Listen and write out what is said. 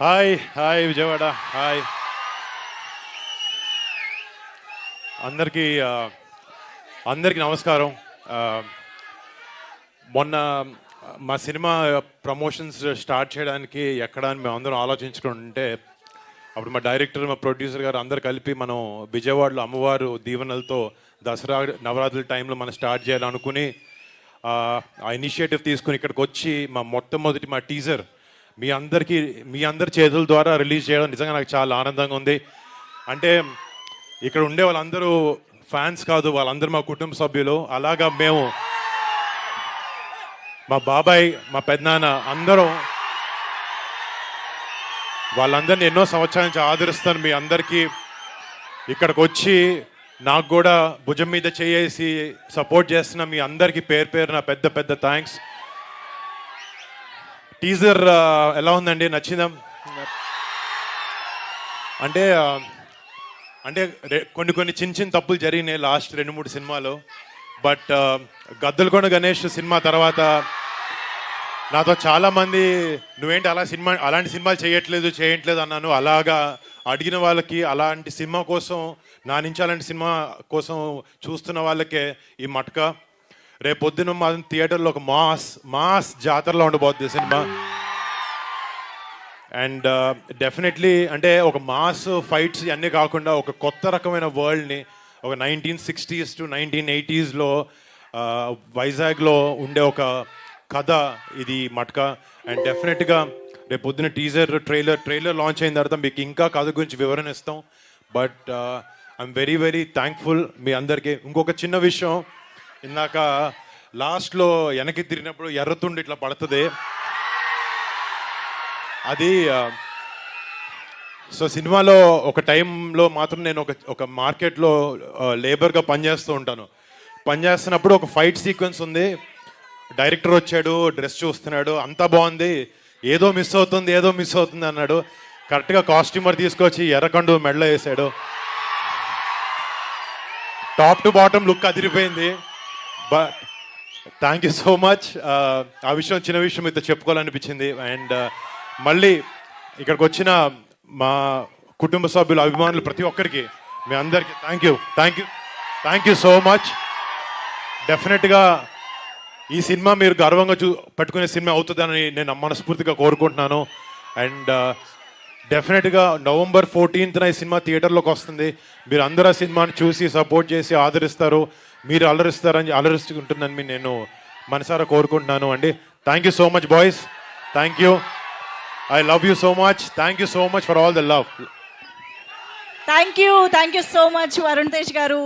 Hi hi Vijayawada hi అందరికీ అందరికీ నమస్కారం. మొన్న మా సినిమా ప్రమోషన్స్ స్టార్ట్ చేయడానికి ఎక్కడ అని మేము అందరం ఆలోచించుకుంటుంటే అప్పుడు మా డైరెక్టర్ మా ప్రొడ్యూసర్ గారు అందరు కలిపి మనం విజయవాడలో అమ్మవారు దీవెనలతో దసరా నవరాత్రుల టైంలో మనం స్టార్ట్ చేయాలనుకుని ఆ ఇనిషియేటివ్ తీసుకుని ఇక్కడికి వచ్చి మా మొట్టమొదటి మా టీజర్ మీ అందరి చేతుల ద్వారా రిలీజ్ చేయడం నిజంగా నాకు చాలా ఆనందంగా ఉంది. అంటే ఇక్కడ ఉండే వాళ్ళందరూ ఫ్యాన్స్ కాదు, వాళ్ళందరూ మా కుటుంబ సభ్యులు. అలాగా మేము మా బాబాయ్ మా పెద్దనాన్న అందరం వాళ్ళందరినీ ఎన్నో సంవత్సరాల నుంచి ఆదరిస్తాను. మీ అందరికీ ఇక్కడికి వచ్చి నాకు కూడా భుజం మీద చేసి సపోర్ట్ చేస్తున్న మీ అందరికీ పేరు పేరు నా పెద్ద పెద్ద థ్యాంక్స్. టీజర్ ఎలా ఉందండి? నచ్చిందా? అంటే అంటే కొన్ని చిన్న తప్పులు జరిగినాయి లాస్ట్ 2-3 సినిమాలు. బట్ గద్దలకొండ గణేష్ సినిమా తర్వాత నాతో చాలామంది నువ్వేంటి అలాంటి సినిమాలు చేయట్లేదు అన్నాను. అలాగా అడిగిన వాళ్ళకి, అలాంటి సినిమా కోసం నా నుంచి అలాంటి సినిమా కోసం చూస్తున్న వాళ్ళకే ఈ మట్కా. రేపొద్దున మా థియేటర్లో ఒక మాస్ జాతరలో ఉండబోతుంది సినిమా. అండ్ డెఫినెట్లీ అంటే ఒక మాస్ ఫైట్స్ ఇవన్నీ కాకుండా ఒక కొత్త రకమైన వరల్డ్ని, ఒక 1960s to 1980s వైజాగ్లో ఉండే ఒక కథ ఇది మట్కా. అండ్ డెఫినెట్గా రేపొద్దున ట్రైలర్ లాంచ్ అయిన తర్వాత మీకు ఇంకా కథ గురించి వివరణ ఇస్తాం. But I'm very very thankful మీ అందరికీ. ఇంకొక చిన్న విషయం, ఇందాక లాస్ట్లో వెనక్కి తిరిగినప్పుడు ఎర్రతుండి ఇట్లా పడుతుంది. అది సో సినిమాలో ఒక టైంలో మాత్రం నేను ఒక మార్కెట్లో లేబర్గా పనిచేస్తున్నప్పుడు ఒక ఫైట్ సీక్వెన్స్ ఉంది. డైరెక్టర్ వచ్చాడు, డ్రెస్ చూస్తున్నాడు, అంతా బాగుంది, ఏదో మిస్ అవుతుంది అన్నాడు. కరెక్ట్గా కాస్ట్యూమర్ తీసుకొచ్చి ఎర్రకండు మెడలో వేసాడు. టాప్ టు బాటమ్ లుక్ అదిరిపోయింది. But thank you so much. ఆ విషయం చిన్న విషయం మీతో చెప్పుకోవాలనిపించింది. అండ్ మళ్ళీ ఇక్కడికి వచ్చిన మా కుటుంబ సభ్యులు, అభిమానులు ప్రతి ఒక్కరికి మీ అందరికీ థ్యాంక్ యూ సో మచ్. డెఫినెట్గా ఈ సినిమా మీరు గర్వంగా పెట్టుకునే సినిమా అవుతుందని నేను మనస్ఫూర్తిగా కోరుకుంటున్నాను. అండ్ డెఫినెట్గా November 14th ఈ సినిమా థియేటర్లోకి వస్తుంది. మీరు అందరూ ఆ సినిమాని చూసి సపోర్ట్ చేసి ఆదరిస్తారు, మీరు అలరిస్తుంటుందని నేను మనసారా కోరుకుంటున్నాను అండి. Thank you so much boys. Thank you. I love you so much. Thank you so much for all the love. Thank you so much, Varun Tej garu.